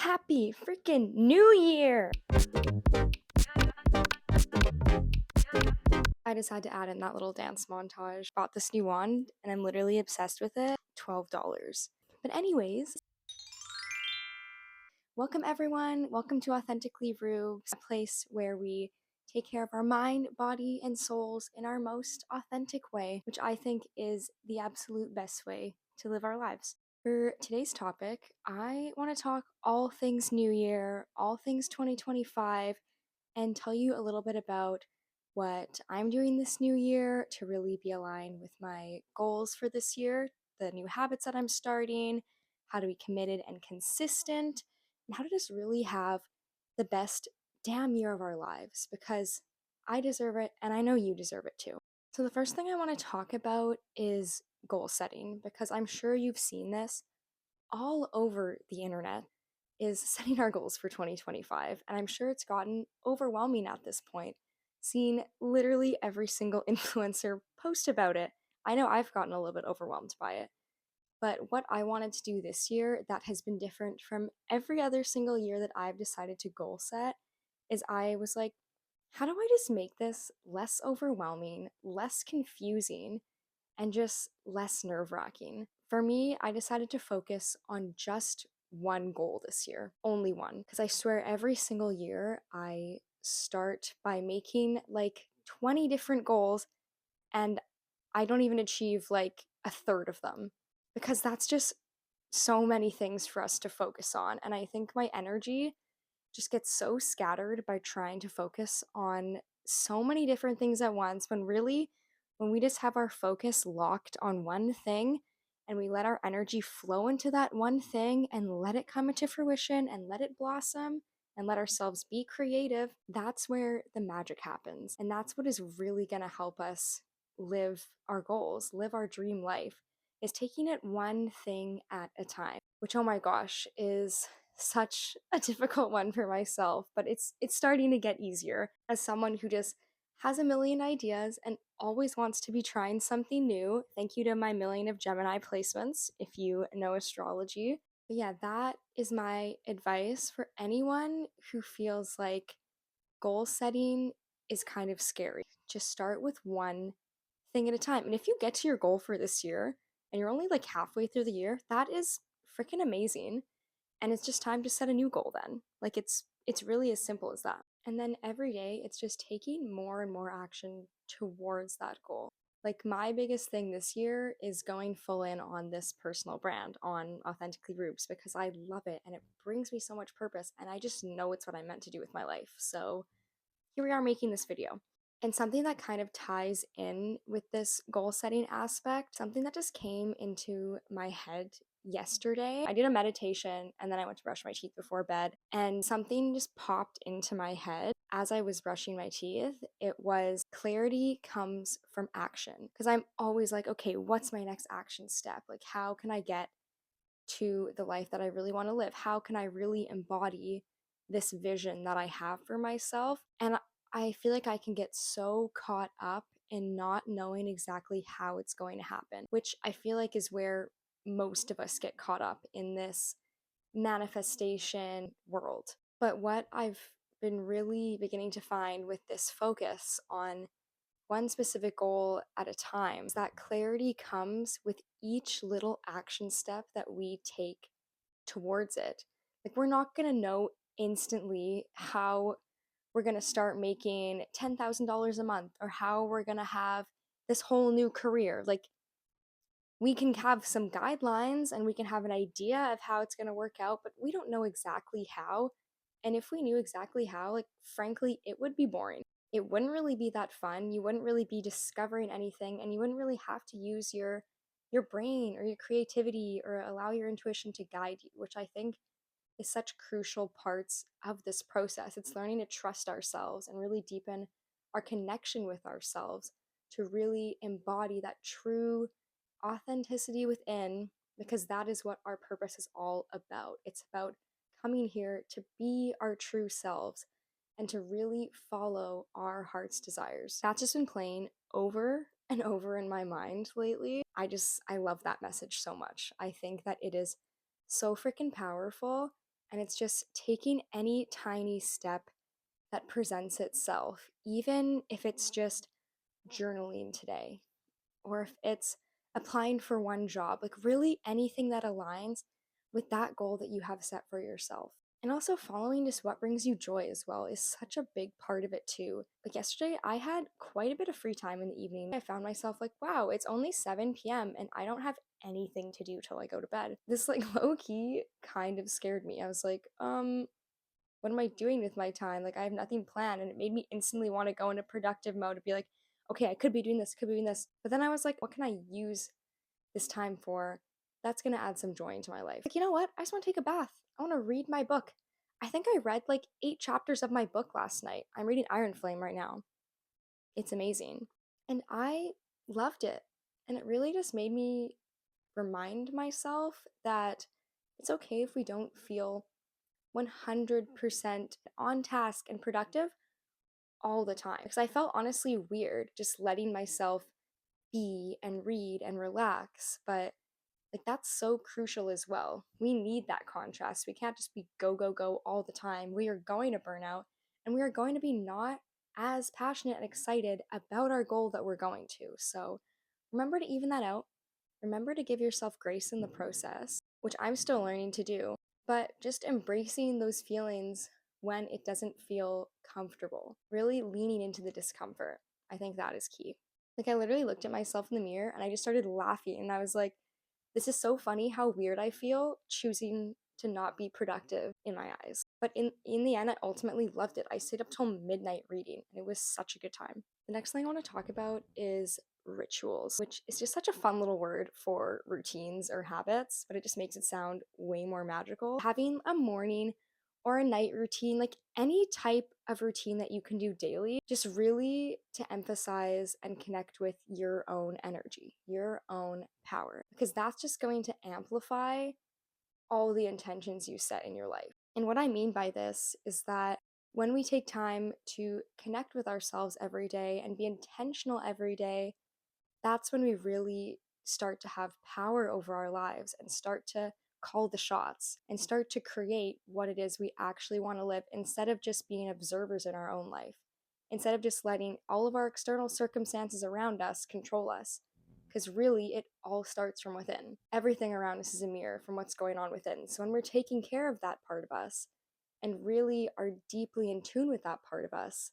Happy freaking New Year! I just had to add in that little dance montage. Bought this new wand and I'm literally obsessed with it. $12. But anyways, welcome everyone. Welcome to Authentically Rubes, a place where we take care of our mind, body, and souls in our most authentic way, which I think is the absolute best way to live our lives. For today's topic, I want to talk all things New Year, all things 2025, and tell you a little bit about what I'm doing this new year to really be aligned with my goals for this year, the new habits that I'm starting, how to be committed and consistent, and how to just really have the best damn year of our lives because I deserve it and I know you deserve it too. So, the first thing I want to talk about is goal setting because I'm sure you've seen this all over the internet is setting our goals for 2025. And I'm sure it's gotten overwhelming at this point, seeing literally every single influencer post about it. I know I've gotten a little bit overwhelmed by it. But what I wanted to do this year that has been different from every other single year that I've decided to goal set is I was like, how do I just make this less overwhelming, less confusing, and just less nerve wracking? For me, I decided to focus on just one goal this year, only one, because I swear every single year I start by making like 20 different goals and I don't even achieve like a third of them because that's just so many things for us to focus on. And I think my energy just gets so scattered by trying to focus on so many different things at once when really, when we just have our focus locked on one thing and we let our energy flow into that one thing and let it come into fruition and let it blossom and let ourselves be creative, that's where the magic happens. And that's what is really going to help us live our goals, live our dream life, is taking it one thing at a time, which, oh my gosh, is such a difficult one for myself, but it's starting to get easier as someone who just has a million ideas and always wants to be trying something new. Thank you to my million of Gemini placements if you know astrology. But yeah, that is my advice for anyone who feels like goal setting is kind of scary. Just start with one thing at a time. And if you get to your goal for this year and you're only like halfway through the year, that is freaking amazing. And it's just time to set a new goal then. Like it's really as simple as that. And then every day it's just taking more and more action towards that goal. Like my biggest thing this year is going full in on this personal brand, on Authentically Rubes, because I love it and it brings me so much purpose and I just know it's what I'm meant to do with my life. So here we are making this video. And something that kind of ties in with this goal setting aspect, something that just came into my head yesterday. I did a meditation and then I went to brush my teeth before bed, and something just popped into my head as I was brushing my teeth. It was clarity comes from action. Because I'm always like, okay, what's my next action step? Like, how can I get to the life that I really want to live? How can I really embody this vision that I have for myself? And I feel like I can get so caught up in not knowing exactly how it's going to happen, which I feel like is where most of us get caught up in this manifestation world. But what I've been really beginning to find with this focus on one specific goal at a time, that clarity comes with each little action step that we take towards it. Like, we're not going to know instantly how we're going to start making $10,000 a month or how we're going to have this whole new career. Like, we can have some guidelines and we can have an idea of how it's going to work out, but we don't know exactly how. And if we knew exactly how, like, frankly, it would be boring. It wouldn't really be that fun. You wouldn't really be discovering anything, and you wouldn't really have to use your brain or your creativity or allow your intuition to guide you, which I think is such crucial parts of this process. It's learning to trust ourselves and really deepen our connection with ourselves to really embody that true authenticity within, because that is what our purpose is all about. It's about coming here to be our true selves and to really follow our heart's desires. That's just been playing over and over in my mind lately. I love that message so much. I think that it is so freaking powerful. And it's just taking any tiny step that presents itself, even if it's just journaling today, or if it's applying for one job, like really anything that aligns with that goal that you have set for yourself. And also following just what brings you joy as well is such a big part of it too. Like yesterday, I had quite a bit of free time in the evening. I found myself like, wow, it's only 7 p.m. and I don't have anything to do till I go to bed. This like low key kind of scared me. I was like, what am I doing with my time? Like I have nothing planned. And it made me instantly want to go into productive mode to be like, okay, I could be doing this, could be doing this. But then I was like, what can I use this time for that's going to add some joy into my life? Like, you know what? I just want to take a bath. I want to read my book. I think I read like 8 chapters of my book last night. I'm reading Iron Flame right now. It's amazing. And I loved it. And it really just made me remind myself that it's okay if we don't feel 100% on task and productive all the time. Because I felt honestly weird just letting myself be and read and relax. But like that's so crucial as well. We need that contrast. We can't just be go, go, go all the time. We are going to burn out and we are going to be not as passionate and excited about our goal that we're going to. So remember to even that out. Remember to give yourself grace in the process, which I'm still learning to do, but just embracing those feelings when it doesn't feel comfortable, really leaning into the discomfort. I think that is key. Like, I literally looked at myself in the mirror and I just started laughing, and I was like, this is so funny how weird I feel choosing to not be productive in my eyes. But in the end, I ultimately loved it. I stayed up till midnight reading, and it was such a good time. The next thing I want to talk about is rituals, which is just such a fun little word for routines or habits, but it just makes it sound way more magical. Having a morning or a night routine, like any type of routine that you can do daily, just really to emphasize and connect with your own energy, your own power, because that's just going to amplify all the intentions you set in your life. And what I mean by this is that when we take time to connect with ourselves every day and be intentional every day, that's when we really start to have power over our lives and start to call the shots and start to create what it is we actually want to live instead of just being observers in our own life, instead of just letting all of our external circumstances around us control us. Because really, it all starts from within. Everything around us is a mirror from what's going on within. So when we're taking care of that part of us and really are deeply in tune with that part of us,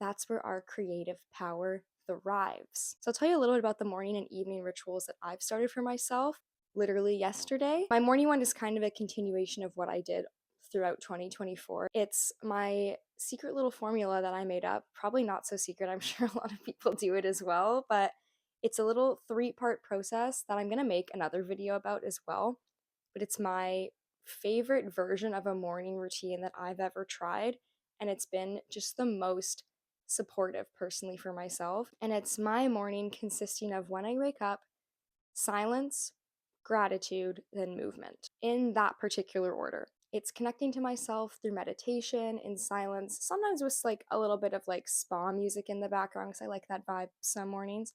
that's where our creative power thrives. So I'll tell you a little bit about the morning and evening rituals that I've started for myself literally yesterday. My morning one is kind of a continuation of what I did throughout 2024. It's my secret little formula that I made up. Probably not so secret. I'm sure a lot of people do it as well, but it's a little 3-part process that I'm going to make another video about as well. But it's my favorite version of a morning routine that I've ever tried, and it's been just the most supportive personally for myself. And it's my morning consisting of when I wake up, silence, gratitude, then movement in that particular order. It's connecting to myself through meditation in silence, sometimes with like a little bit of like spa music in the background because I like that vibe some mornings.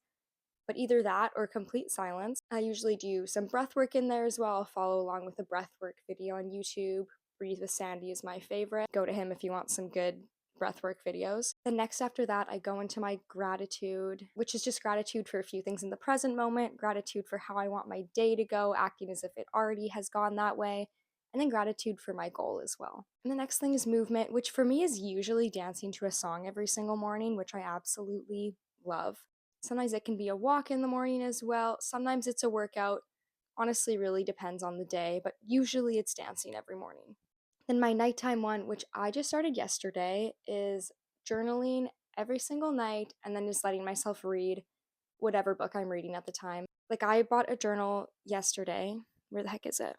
But either that or complete silence. I usually do some breath work in there as well. I'll follow along with a breath work video on YouTube. Breathe with Sandy is my favorite. Go to him if you want some good breathwork videos. Then next after that, I go into my gratitude, which is just gratitude for a few things in the present moment, gratitude for how I want my day to go, acting as if it already has gone that way, and then gratitude for my goal as well. And the next thing is movement, which for me is usually dancing to a song every single morning, which I absolutely love. Sometimes it can be a walk in the morning as well. Sometimes it's a workout. Honestly, really depends on the day, but usually it's dancing every morning. Then my nighttime one, which I just started yesterday, is journaling every single night and then just letting myself read whatever book I'm reading at the time. Like I bought a journal yesterday. Where the heck is it?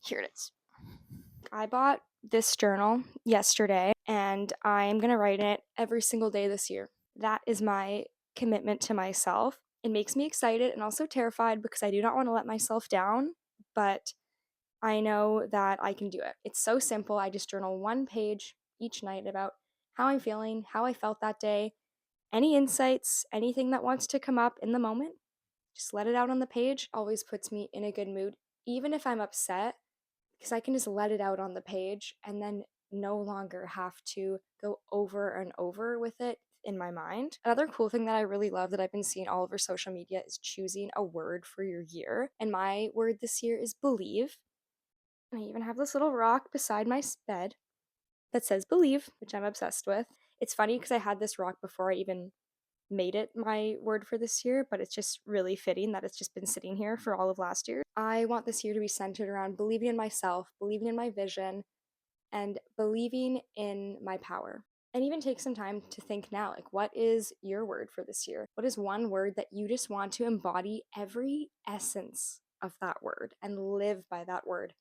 Here it is. I bought this journal yesterday and I'm going to write in it every single day this year. That is my commitment to myself. It makes me excited and also terrified because I do not want to let myself down, but I know that I can do it. It's so simple. I just journal one page each night about how I'm feeling, how I felt that day, any insights, anything that wants to come up in the moment. Just let it out on the page. Always puts me in a good mood. Even if I'm upset, because I can just let it out on the page and then no longer have to go over and over with it in my mind. Another cool thing that I really love that I've been seeing all over social media is choosing a word for your year. And my word this year is believe. And I even have this little rock beside my bed that says believe, which I'm obsessed with. It's funny because I had this rock before I even made it my word for this year, but it's just really fitting that it's just been sitting here for all of last year. I want this year to be centered around believing in myself, believing in my vision, and believing in my power. And even take some time to think now, like, what is your word for this year? What is one word that you just want to embody every essence of that word and live by that word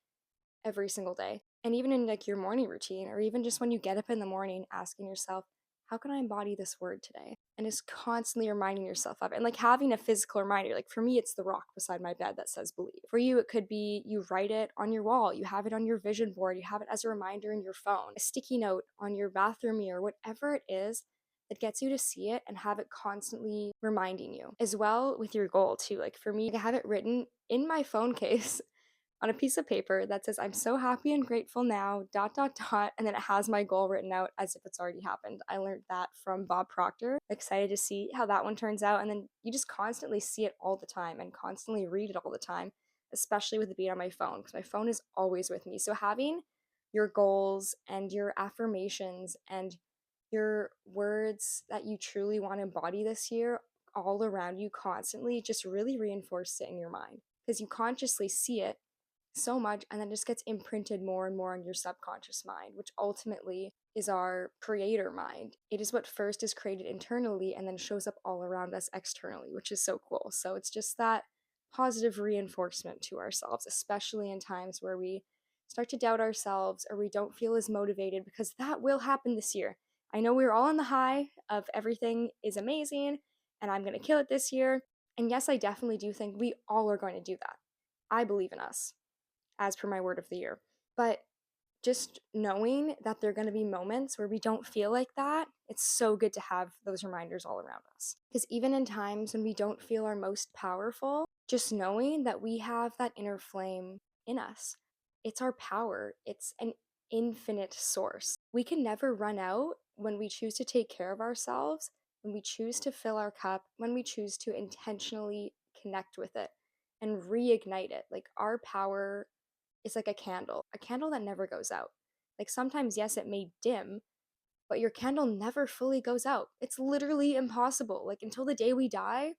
every single day? And even in like your morning routine, or even just when you get up in the morning, asking yourself, how can I embody this word today? And just constantly reminding yourself of it, and like having a physical reminder. Like for me, it's the rock beside my bed that says believe. For you, it could be you write it on your wall, you have it on your vision board, you have it as a reminder in your phone, a sticky note on your bathroom mirror, whatever it is that gets you to see it and have it constantly reminding you. As well with your goal too. Like for me, I have it written in my phone case on a piece of paper that says, I'm so happy and grateful now, dot, dot, dot. And then it has my goal written out as if it's already happened. I learned that from Bob Proctor. Excited to see how that one turns out. And then you just constantly see it all the time and constantly read it all the time, especially with it being on my phone, because my phone is always with me. So having your goals and your affirmations and your words that you truly want to embody this year all around you constantly just really reinforce it in your mind, because you consciously see it so much and then just gets imprinted more and more on your subconscious mind, which ultimately is our creator mind. It is what first is created internally and then shows up all around us externally, which is so cool. So it's just that positive reinforcement to ourselves, especially in times where we start to doubt ourselves or we don't feel as motivated, because that will happen this year. I know we're all on the high of everything is amazing and I'm going to kill it this year. And yes, I definitely do think we all are going to do that. I believe in us, as per my word of the year. But just knowing that there are going to be moments where we don't feel like that, it's so good to have those reminders all around us. Because even in times when we don't feel our most powerful, just knowing that we have that inner flame in us, it's our power, it's an infinite source. We can never run out when we choose to take care of ourselves, when we choose to fill our cup, when we choose to intentionally connect with it and reignite it. Like our power is like a candle that never goes out. Like sometimes, yes, it may dim, but your candle never fully goes out. It's literally impossible. Like until the day we die,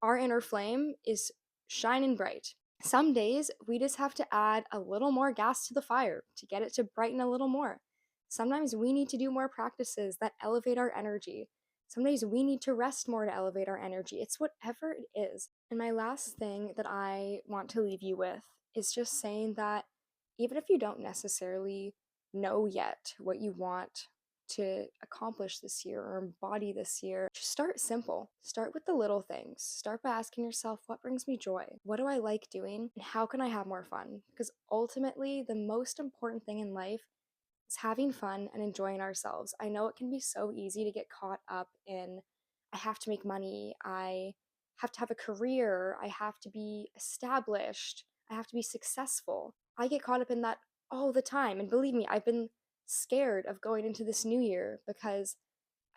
our inner flame is shining bright. Some days we just have to add a little more gas to the fire to get it to brighten a little more. Sometimes we need to do more practices that elevate our energy. Some days we need to rest more to elevate our energy. It's whatever it is. And my last thing that I want to leave you with is just saying that even if you don't necessarily know yet what you want to accomplish this year or embody this year, just start simple. Start with the little things. Start by asking yourself, what brings me joy? What do I like doing? And how can I have more fun? Because ultimately, the most important thing in life is having fun and enjoying ourselves. I know it can be so easy to get caught up in, I have to make money, I have to have a career, I have to be established, I have to be successful. I get caught up in that all the time. And believe me, I've been scared of going into this new year because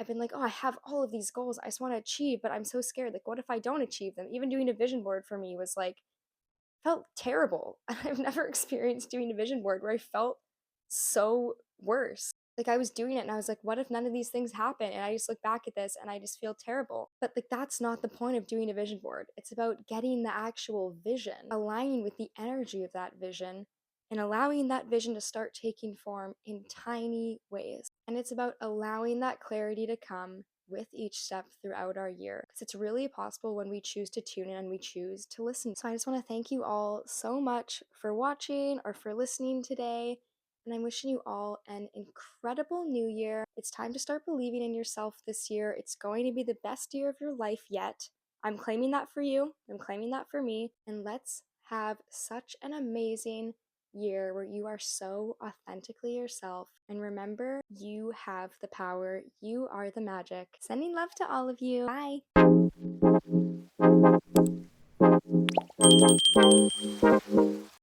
I've been like, oh, I have all of these goals I just want to achieve, but I'm so scared. Like, what if I don't achieve them? Even doing a vision board for me was like, felt terrible. I've never experienced doing a vision board where I felt so worse. Like I was doing it and I was like, what if none of these things happen? And I just look back at this and I just feel terrible. But like that's not the point of doing a vision board. It's about getting the actual vision, aligning with the energy of that vision, and allowing that vision to start taking form in tiny ways. And it's about allowing that clarity to come with each step throughout our year, because it's really possible when we choose to tune in and we choose to listen. So I just want to thank you all so much for watching or for listening today. And I'm wishing you all an incredible new year. It's time to start believing in yourself this year. It's going to be the best year of your life yet. I'm claiming that for you. I'm claiming that for me. And let's have such an amazing year where you are so authentically yourself. And remember, you have the power. You are the magic. Sending love to all of you. Bye.